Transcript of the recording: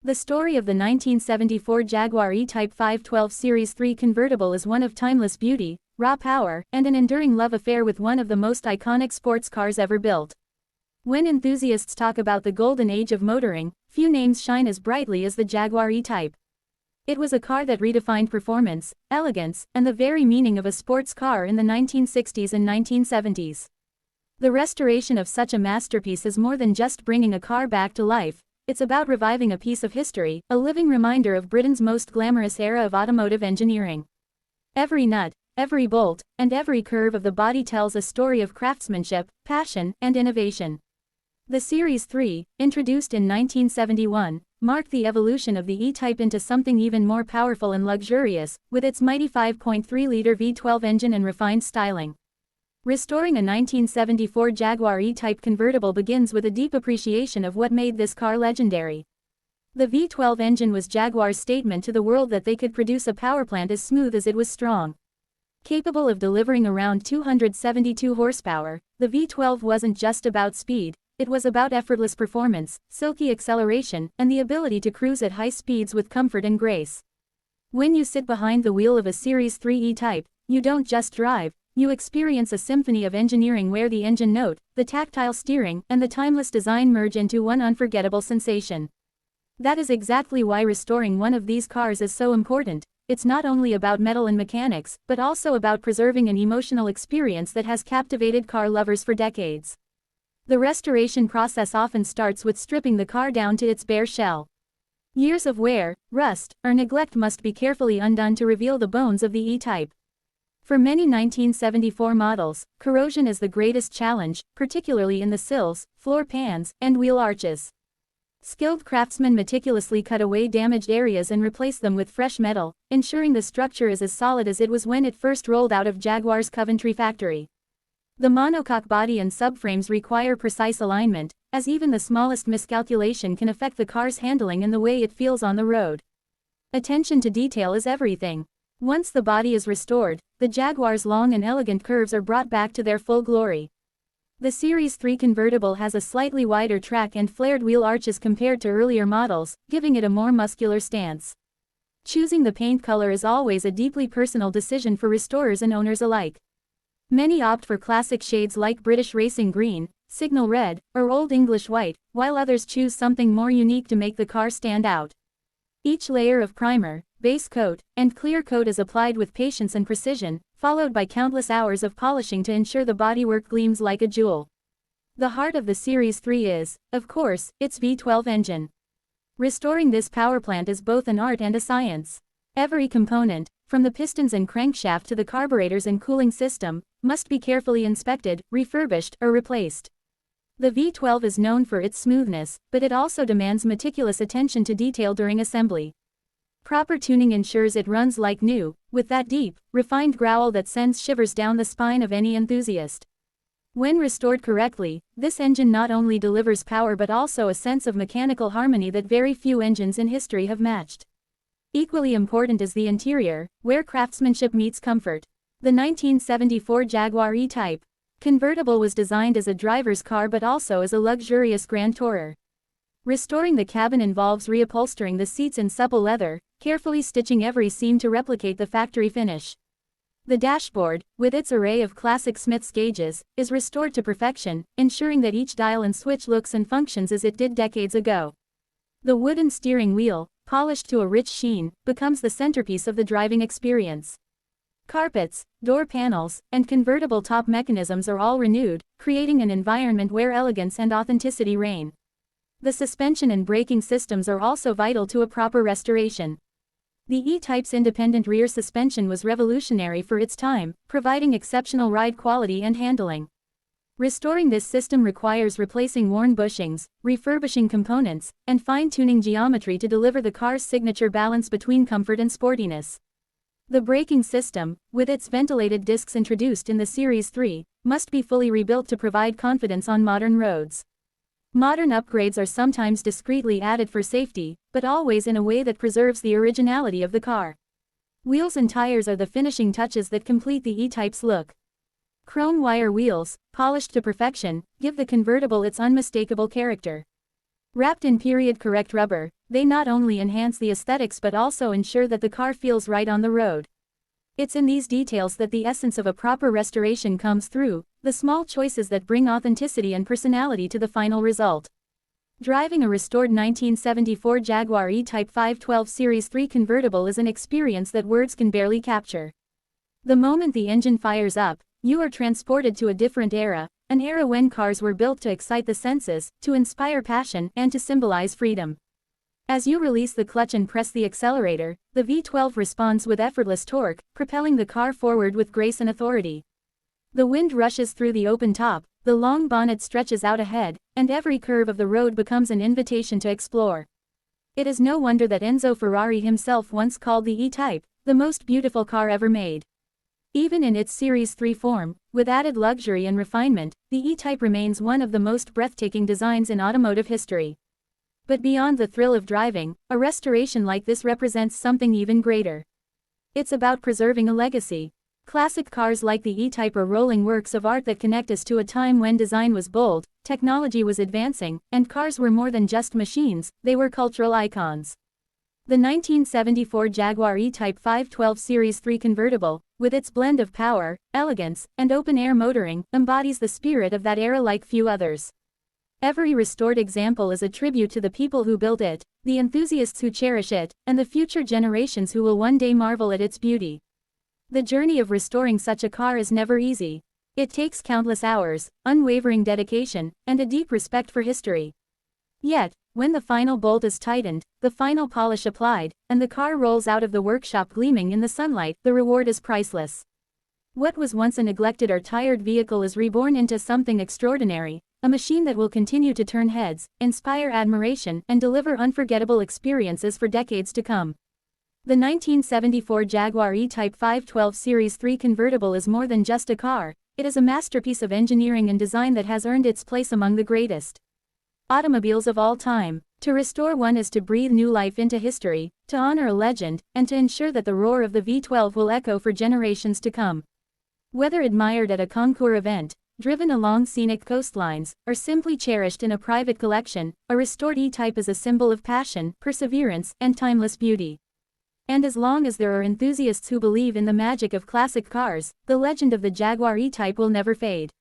The story of the 1974 Jaguar E-Type V12 Series 3 convertible is one of timeless beauty, raw power, and an enduring love affair with one of the most iconic sports cars ever built. When enthusiasts talk about the golden age of motoring, few names shine as brightly as the Jaguar E-Type. It was a car that redefined performance, elegance, and the very meaning of a sports car in the 1960s and 1970s. The restoration of such a masterpiece is more than just bringing a car back to life. It's about reviving a piece of history, a living reminder of Britain's most glamorous era of automotive engineering. Every nut, every bolt, and every curve of the body tells a story of craftsmanship, passion, and innovation. The Series 3, introduced in 1971, marked the evolution of the E-Type into something even more powerful and luxurious, with its mighty 5.3-liter V12 engine and refined styling. Restoring a 1974 Jaguar E-Type convertible begins with a deep appreciation of what made this car legendary. The V12 engine was Jaguar's statement to the world that they could produce a powerplant as smooth as it was strong. Capable of delivering around 272 horsepower, the V12 wasn't just about speed, it was about effortless performance, silky acceleration, and the ability to cruise at high speeds with comfort and grace. When you sit behind the wheel of a Series 3 E-Type, you don't just drive, you experience a symphony of engineering where the engine note, the tactile steering, and the timeless design merge into one unforgettable sensation. That is exactly why restoring one of these cars is so important. It's not only about metal and mechanics, but also about preserving an emotional experience that has captivated car lovers for decades. The restoration process often starts with stripping the car down to its bare shell. Years of wear, rust, or neglect must be carefully undone to reveal the bones of the E-Type. For many 1974 models, corrosion is the greatest challenge, particularly in the sills, floor pans, and wheel arches. Skilled craftsmen meticulously cut away damaged areas and replace them with fresh metal, ensuring the structure is as solid as it was when it first rolled out of Jaguar's Coventry factory. The monocoque body and subframes require precise alignment, as even the smallest miscalculation can affect the car's handling and the way it feels on the road. Attention to detail is everything. Once the body is restored, the Jaguar's long and elegant curves are brought back to their full glory. The Series 3 convertible has a slightly wider track and flared wheel arches compared to earlier models, giving it a more muscular stance. Choosing the paint color is always a deeply personal decision for restorers and owners alike. Many opt for classic shades like British Racing Green, Signal Red, or Old English White, while others choose something more unique to make the car stand out. Each layer of primer, base coat, and clear coat is applied with patience and precision, followed by countless hours of polishing to ensure the bodywork gleams like a jewel. The heart of the Series 3 is, of course, its V12 engine. Restoring this powerplant is both an art and a science. Every component, from the pistons and crankshaft to the carburetors and cooling system, must be carefully inspected, refurbished, or replaced. The V12 is known for its smoothness, but it also demands meticulous attention to detail during assembly. Proper tuning ensures it runs like new, with that deep, refined growl that sends shivers down the spine of any enthusiast. When restored correctly, this engine not only delivers power but also a sense of mechanical harmony that very few engines in history have matched. Equally important is the interior, where craftsmanship meets comfort. The 1974 Jaguar E-Type convertible was designed as a driver's car but also as a luxurious grand tourer. Restoring the cabin involves reupholstering the seats in supple leather, carefully stitching every seam to replicate the factory finish. The dashboard, with its array of classic Smith's gauges, is restored to perfection, ensuring that each dial and switch looks and functions as it did decades ago. The wooden steering wheel, polished to a rich sheen, becomes the centerpiece of the driving experience. Carpets, door panels, and convertible top mechanisms are all renewed, creating an environment where elegance and authenticity reign. The suspension and braking systems are also vital to a proper restoration. The E-Type's independent rear suspension was revolutionary for its time, providing exceptional ride quality and handling. Restoring this system requires replacing worn bushings, refurbishing components, and fine-tuning geometry to deliver the car's signature balance between comfort and sportiness. The braking system, with its ventilated discs introduced in the Series 3, must be fully rebuilt to provide confidence on modern roads. Modern upgrades are sometimes discreetly added for safety, but always in a way that preserves the originality of the car. Wheels and tires are the finishing touches that complete the E-Type's look. Chrome wire wheels, polished to perfection, give the convertible its unmistakable character. Wrapped in period-correct rubber, They not only enhance the aesthetics but also ensure that the car feels right on the road. It's in these details that the essence of a proper restoration comes through, the small choices that bring authenticity and personality to the final result. Driving a restored 1974 Jaguar E-Type V12 Series 3 convertible is an experience that words can barely capture. The moment the engine fires up, you are transported to a different era, an era when cars were built to excite the senses, to inspire passion, and to symbolize freedom. As you release the clutch and press the accelerator, the V12 responds with effortless torque, propelling the car forward with grace and authority. The wind rushes through the open top, the long bonnet stretches out ahead, and every curve of the road becomes an invitation to explore. It is no wonder that Enzo Ferrari himself once called the E-Type the most beautiful car ever made. Even in its Series 3 form, with added luxury and refinement, the E-Type remains one of the most breathtaking designs in automotive history. But beyond the thrill of driving, a restoration like this represents something even greater. It's about preserving a legacy. Classic cars like the E-Type are rolling works of art that connect us to a time when design was bold, technology was advancing, and cars were more than just machines, they were cultural icons. The 1974 Jaguar E-Type V12 Series 3 convertible, with its blend of power, elegance, and open-air motoring, embodies the spirit of that era like few others. Every restored example is a tribute to the people who built it, the enthusiasts who cherish it, and the future generations who will one day marvel at its beauty. The journey of restoring such a car is never easy. It takes countless hours, unwavering dedication, and a deep respect for history. Yet, when the final bolt is tightened, the final polish applied, and the car rolls out of the workshop gleaming in the sunlight, the reward is priceless. What was once a neglected or tired vehicle is reborn into something extraordinary, a machine that will continue to turn heads, inspire admiration, and deliver unforgettable experiences for decades to come. The 1974 Jaguar E-Type V12 Series 3 convertible is more than just a car, it is a masterpiece of engineering and design that has earned its place among the greatest automobiles of all time. To restore one is to breathe new life into history, to honor a legend, and to ensure that the roar of the V12 will echo for generations to come. Whether admired at a concours event, driven along scenic coastlines, or simply cherished in a private collection, a restored E-Type is a symbol of passion, perseverance, and timeless beauty. And as long as there are enthusiasts who believe in the magic of classic cars, the legend of the Jaguar E-Type will never fade.